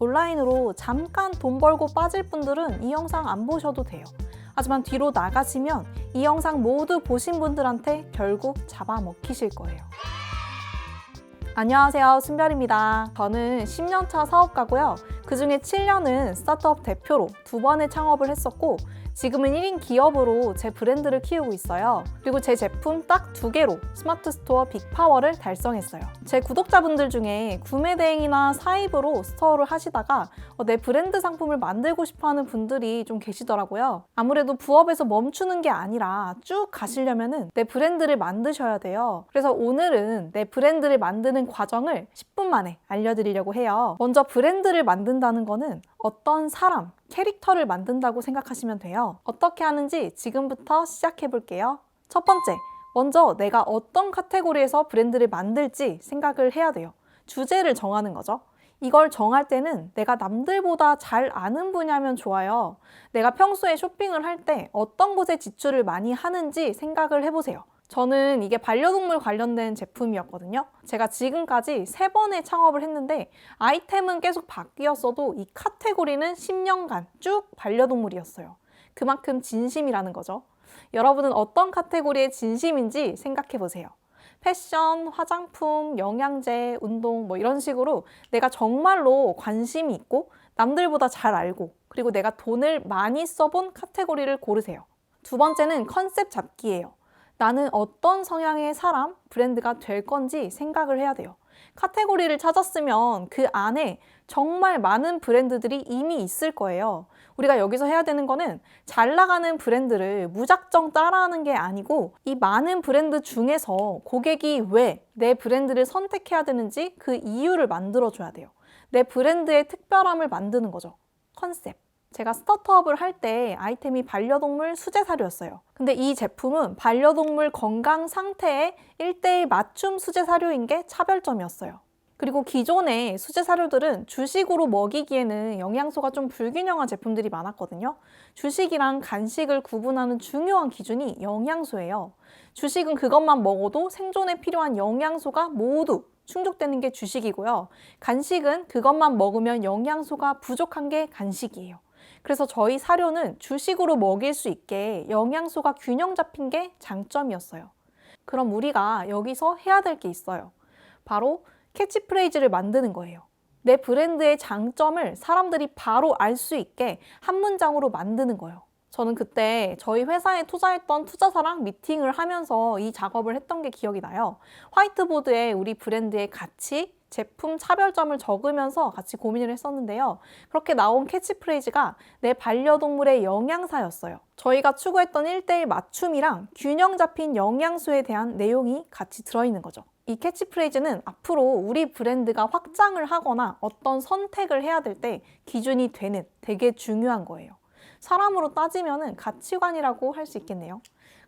온라인으로 잠깐 돈 벌고 빠질 분들은 이 영상 안 보셔도 돼요. 하지만 뒤로 나가시면 이 영상 모두 보신 분들한테 결국 잡아먹히실 거예요. 안녕하세요, 순별입니다. 저는 10년차 사업가고요. 그중에 7년은 스타트업 대표로 2번의 창업을 했었고 지금은 1인 기업으로 제 브랜드를 키우고 있어요. 그리고 제 제품 딱 2개로 스마트 스토어 빅파워를 달성했어요. 제 구독자분들 중에 구매 대행이나 사입으로 스토어를 하시다가 내 브랜드 상품을 만들고 싶어하는 분들이 좀 계시더라고요. 아무래도 부업에서 멈추는 게 아니라 쭉 가시려면 내 브랜드를 만드셔야 돼요. 그래서 오늘은 내 브랜드를 만드는 과정을 10분 만에 알려드리려고 해요. 먼저 브랜드를 만든다는 거는 어떤 사람, 캐릭터를 만든다고 생각하시면 돼요. 어떻게 하는지 지금부터 시작해 볼게요. 첫 번째, 먼저 내가 어떤 카테고리에서 브랜드를 만들지 생각을 해야 돼요. 주제를 정하는 거죠. 이걸 정할 때는 내가 남들보다 잘 아는 분야면 좋아요. 내가 평소에 쇼핑을 할 때 어떤 곳에 지출을 많이 하는지 생각을 해보세요. 저는 이게 반려동물 관련된 제품이었거든요. 제가 지금까지 3번의 창업을 했는데 아이템은 계속 바뀌었어도 이 카테고리는 10년간 쭉 반려동물이었어요. 그만큼 진심이라는 거죠. 여러분은 어떤 카테고리의 진심인지 생각해 보세요. 패션, 화장품, 영양제, 운동 이런 식으로 내가 정말로 관심이 있고 남들보다 잘 알고 그리고 내가 돈을 많이 써본 카테고리를 고르세요. 두 번째는 컨셉 잡기예요. 나는 어떤 성향의 사람, 브랜드가 될 건지 생각을 해야 돼요. 카테고리를 찾았으면 그 안에 정말 많은 브랜드들이 이미 있을 거예요. 우리가 여기서 해야 되는 거는 잘 나가는 브랜드를 무작정 따라하는 게 아니고 이 많은 브랜드 중에서 고객이 왜 내 브랜드를 선택해야 되는지 그 이유를 만들어줘야 돼요. 내 브랜드의 특별함을 만드는 거죠. 컨셉. 제가 스타트업을 할 때 아이템이 반려동물 수제 사료였어요. 근데 이 제품은 반려동물 건강 상태에 1:1 맞춤 수제 사료인 게 차별점이었어요. 그리고 기존의 수제 사료들은 주식으로 먹이기에는 영양소가 좀 불균형한 제품들이 많았거든요. 주식이랑 간식을 구분하는 중요한 기준이 영양소예요. 주식은 그것만 먹어도 생존에 필요한 영양소가 모두 충족되는 게 주식이고요. 간식은 그것만 먹으면 영양소가 부족한 게 간식이에요. 그래서 저희 사료는 주식으로 먹일 수 있게 영양소가 균형 잡힌 게 장점이었어요. 그럼 우리가 여기서 해야 될 게 있어요. 바로 캐치프레이즈를 만드는 거예요. 내 브랜드의 장점을 사람들이 바로 알 수 있게 한 문장으로 만드는 거예요. 저는 그때 저희 회사에 투자했던 투자사랑 미팅을 하면서 이 작업을 했던 게 기억이 나요. 화이트보드에 우리 브랜드의 가치, 제품 차별점을 적으면서 같이 고민을 했었는데요. 그렇게 나온 캐치프레이즈가 내 반려동물의 영양사였어요. 저희가 추구했던 1:1 맞춤이랑 균형 잡힌 영양소에 대한 내용이 같이 들어있는 거죠. 이 캐치프레이즈는 앞으로 우리 브랜드가 확장을 하거나 어떤 선택을 해야 될 때 기준이 되는 되게 중요한 거예요. 사람으로 따지면 가치관이라고 할 수 있겠네요.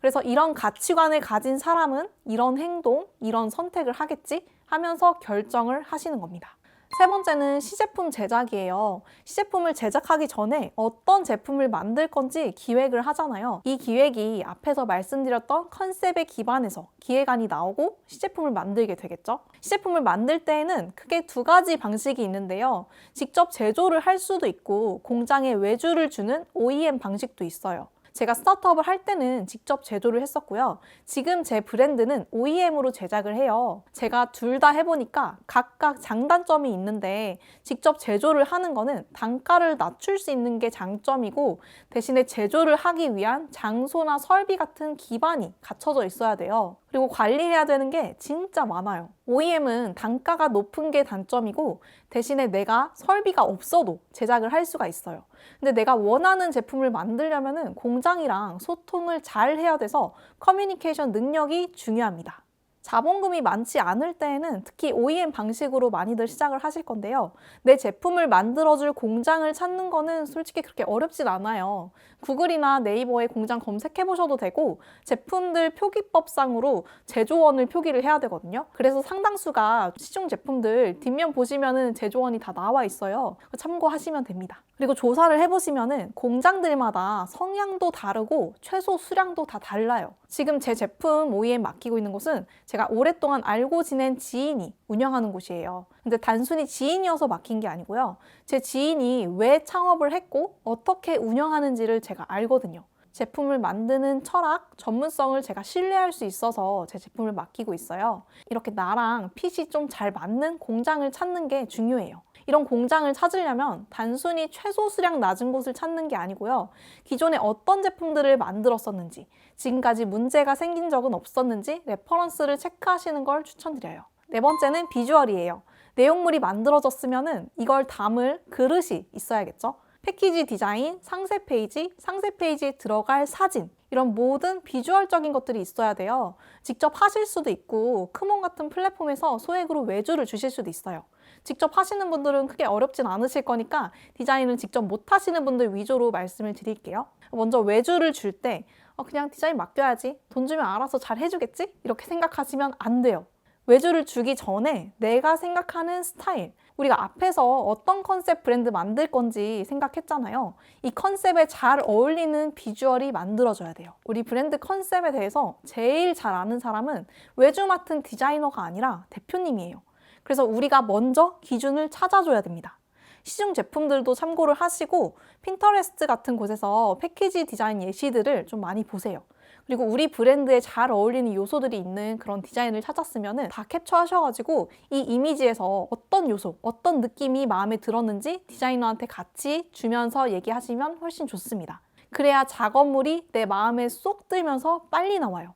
그래서 이런 가치관을 가진 사람은 이런 행동, 이런 선택을 하겠지 하면서 결정을 하시는 겁니다. 세 번째는 시제품 제작이에요. 시제품을 제작하기 전에 어떤 제품을 만들 건지 기획을 하잖아요. 이 기획이 앞에서 말씀드렸던 컨셉에 기반해서 기획안이 나오고 시제품을 만들게 되겠죠. 시제품을 만들 때에는 크게 2가지 방식이 있는데요. 직접 제조를 할 수도 있고 공장에 외주를 주는 OEM 방식도 있어요. 제가 스타트업을 할 때는 직접 제조를 했었고요. 지금 제 브랜드는 OEM으로 제작을 해요. 제가 둘 다 해보니까 각각 장단점이 있는데 직접 제조를 하는 거는 단가를 낮출 수 있는 게 장점이고 대신에 제조를 하기 위한 장소나 설비 같은 기반이 갖춰져 있어야 돼요. 그리고 관리해야 되는 게 진짜 많아요. OEM은 단가가 높은 게 단점이고 대신에 내가 설비가 없어도 제작을 할 수가 있어요. 근데 내가 원하는 제품을 만들려면 공장이랑 소통을 잘 해야 돼서 커뮤니케이션 능력이 중요합니다. 자본금이 많지 않을 때에는 특히 OEM 방식으로 많이들 시작을 하실 건데요. 내 제품을 만들어줄 공장을 찾는 거는 솔직히 그렇게 어렵진 않아요. 구글이나 네이버에 공장 검색해 보셔도 되고 제품들 표기법상으로 제조원을 표기를 해야 되거든요. 그래서 상당수가 시중 제품들 뒷면 보시면은 제조원이 다 나와 있어요. 참고하시면 됩니다. 그리고 조사를 해보시면은 공장들마다 성향도 다르고 최소 수량도 다 달라요. 지금 제 제품 OEM 맡기고 있는 곳은 제가 오랫동안 알고 지낸 지인이 운영하는 곳이에요. 근데 단순히 지인이어서 맡긴 게 아니고요. 제 지인이 왜 창업을 했고 어떻게 운영하는지를 제가 알거든요. 제품을 만드는 철학, 전문성을 제가 신뢰할 수 있어서 제 제품을 맡기고 있어요. 이렇게 나랑 핏이 좀 잘 맞는 공장을 찾는 게 중요해요. 이런 공장을 찾으려면 단순히 최소 수량 낮은 곳을 찾는 게 아니고요. 기존에 어떤 제품들을 만들었었는지, 지금까지 문제가 생긴 적은 없었는지 레퍼런스를 체크하시는 걸 추천드려요. 네 번째는 비주얼이에요. 내용물이 만들어졌으면 이걸 담을 그릇이 있어야겠죠. 패키지 디자인, 상세 페이지에 들어갈 사진, 이런 모든 비주얼적인 것들이 있어야 돼요. 직접 하실 수도 있고 크몬 같은 플랫폼에서 소액으로 외주를 주실 수도 있어요. 직접 하시는 분들은 크게 어렵진 않으실 거니까 디자인을 직접 못 하시는 분들 위주로 말씀을 드릴게요. 먼저 외주를 줄 때 그냥 디자인 맡겨야지, 돈 주면 알아서 잘 해주겠지? 이렇게 생각하시면 안 돼요. 외주를 주기 전에 내가 생각하는 스타일, 우리가 앞에서 어떤 컨셉 브랜드 만들 건지 생각했잖아요. 이 컨셉에 잘 어울리는 비주얼이 만들어져야 돼요. 우리 브랜드 컨셉에 대해서 제일 잘 아는 사람은 외주 맡은 디자이너가 아니라 대표님이에요. 그래서 우리가 먼저 기준을 찾아줘야 됩니다. 시중 제품들도 참고를 하시고 핀터레스트 같은 곳에서 패키지 디자인 예시들을 좀 많이 보세요. 그리고 우리 브랜드에 잘 어울리는 요소들이 있는 그런 디자인을 찾았으면 다 캡처하셔가지고 이 이미지에서 어떤 요소, 어떤 느낌이 마음에 들었는지 디자이너한테 같이 주면서 얘기하시면 훨씬 좋습니다. 그래야 작업물이 내 마음에 쏙 들면서 빨리 나와요.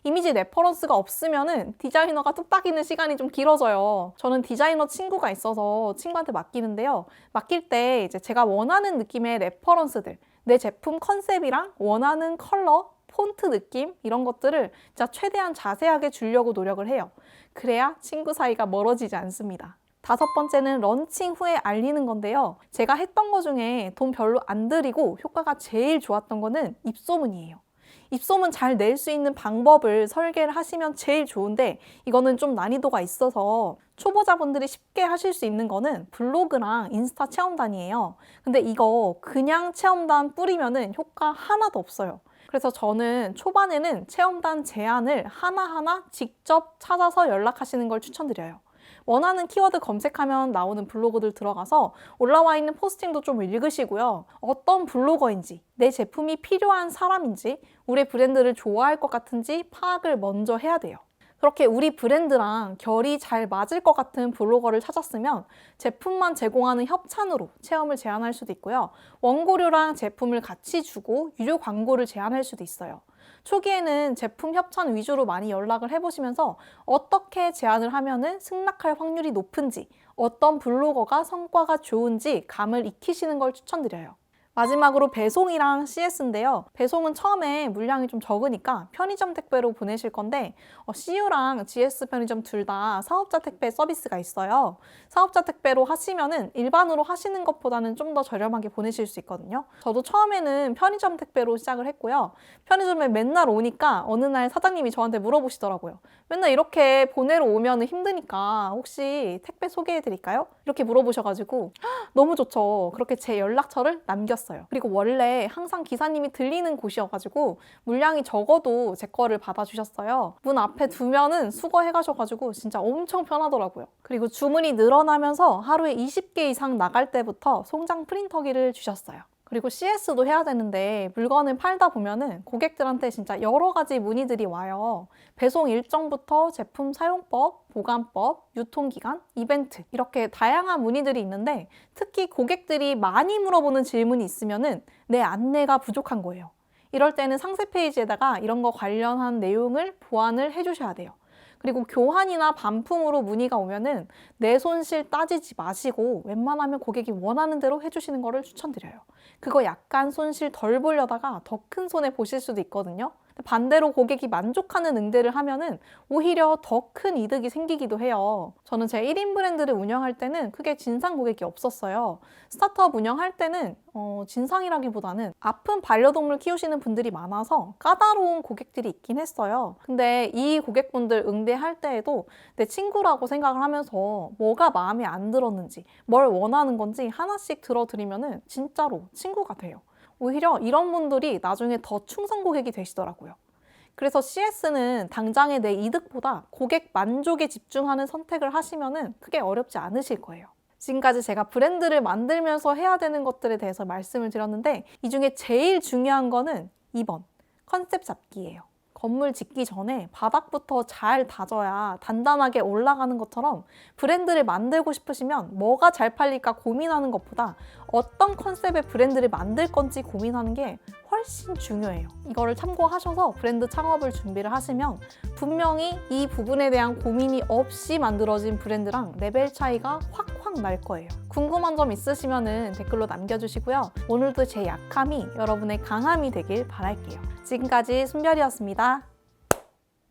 이미지 레퍼런스가 없으면은 디자이너가 뚝딱이는 시간이 좀 길어져요. 저는 디자이너 친구가 있어서 친구한테 맡기는데요. 맡길 때 이제 제가 원하는 느낌의 레퍼런스들, 내 제품 컨셉이랑 원하는 컬러, 폰트 느낌 이런 것들을 진짜 최대한 자세하게 주려고 노력을 해요. 그래야 친구 사이가 멀어지지 않습니다. 다섯 번째는 런칭 후에 알리는 건데요. 제가 했던 거 중에 돈 별로 안 들이고 효과가 제일 좋았던 거는 입소문이에요. 입소문 잘 낼 수 있는 방법을 설계를 하시면 제일 좋은데 이거는 좀 난이도가 있어서 초보자분들이 쉽게 하실 수 있는 거는 블로그랑 인스타 체험단이에요. 근데 이거 그냥 체험단 뿌리면은 효과 하나도 없어요. 그래서 저는 초반에는 체험단 제안을 하나하나 직접 찾아서 연락하시는 걸 추천드려요. 원하는 키워드 검색하면 나오는 블로그들 들어가서 올라와 있는 포스팅도 좀 읽으시고요. 어떤 블로거인지, 내 제품이 필요한 사람인지, 우리 브랜드를 좋아할 것 같은지 파악을 먼저 해야 돼요. 그렇게 우리 브랜드랑 결이 잘 맞을 것 같은 블로거를 찾았으면 제품만 제공하는 협찬으로 체험을 제안할 수도 있고요. 원고료랑 제품을 같이 주고 유료 광고를 제안할 수도 있어요. 초기에는 제품 협찬 위주로 많이 연락을 해보시면서 어떻게 제안을 하면은 승낙할 확률이 높은지, 어떤 블로거가 성과가 좋은지 감을 익히시는 걸 추천드려요. 마지막으로 배송이랑 CS인데요. 배송은 처음에 물량이 좀 적으니까 편의점 택배로 보내실 건데 CU랑 GS 편의점 둘 다 사업자 택배 서비스가 있어요. 사업자 택배로 하시면은 일반으로 하시는 것보다는 좀 더 저렴하게 보내실 수 있거든요. 저도 처음에는 편의점 택배로 시작을 했고요. 편의점에 맨날 오니까 어느 날 사장님이 저한테 물어보시더라고요. 맨날 이렇게 보내러 오면 힘드니까 혹시 택배 소개해 드릴까요? 이렇게 물어보셔가지고 너무 좋죠. 그렇게 제 연락처를 남겼어요. 그리고 원래 항상 기사님이 들리는 곳이어가지고 물량이 적어도 제 거를 받아주셨어요. 문 앞에 두면은 수거해 가셔가지고 진짜 엄청 편하더라고요. 그리고 주문이 늘어나면서 하루에 20개 이상 나갈 때부터 송장 프린터기를 주셨어요. 그리고 CS도 해야 되는데 물건을 팔다 보면은 고객들한테 진짜 여러 가지 문의들이 와요. 배송 일정부터 제품 사용법, 보관법, 유통기간, 이벤트 이렇게 다양한 문의들이 있는데 특히 고객들이 많이 물어보는 질문이 있으면은 내 안내가 부족한 거예요. 이럴 때는 상세 페이지에다가 이런 거 관련한 내용을 보완을 해주셔야 돼요. 그리고 교환이나 반품으로 문의가 오면은 내 손실 따지지 마시고 웬만하면 고객이 원하는 대로 해주시는 거를 추천드려요. 그거 약간 손실 덜 보려다가 더 큰 손해 보실 수도 있거든요. 반대로 고객이 만족하는 응대를 하면은 오히려 더 큰 이득이 생기기도 해요. 저는 제 1인 브랜드를 운영할 때는 크게 진상 고객이 없었어요. 스타트업 운영할 때는 진상이라기보다는 아픈 반려동물 키우시는 분들이 많아서 까다로운 고객들이 있긴 했어요. 근데 이 고객분들 응대할 때에도 내 친구라고 생각을 하면서 뭐가 마음에 안 들었는지, 뭘 원하는 건지 하나씩 들어드리면은 진짜로 친구가 돼요. 오히려 이런 분들이 나중에 더 충성 고객이 되시더라고요. 그래서 CS는 당장의 내 이득보다 고객 만족에 집중하는 선택을 하시면은 크게 어렵지 않으실 거예요. 지금까지 제가 브랜드를 만들면서 해야 되는 것들에 대해서 말씀을 드렸는데 이 중에 제일 중요한 거는 2번, 컨셉 잡기예요. 건물 짓기 전에 바닥부터 잘 다져야 단단하게 올라가는 것처럼 브랜드를 만들고 싶으시면 뭐가 잘 팔릴까 고민하는 것보다 어떤 컨셉의 브랜드를 만들 건지 고민하는 게 훨씬 중요해요. 이거를 참고하셔서 브랜드 창업을 준비를 하시면 분명히 이 부분에 대한 고민이 없이 만들어진 브랜드랑 레벨 차이가 확확 날 거예요. 궁금한 점 있으시면 댓글로 남겨주시고요. 오늘도 제 약함이 여러분의 강함이 되길 바랄게요. 지금까지 순별이었습니다.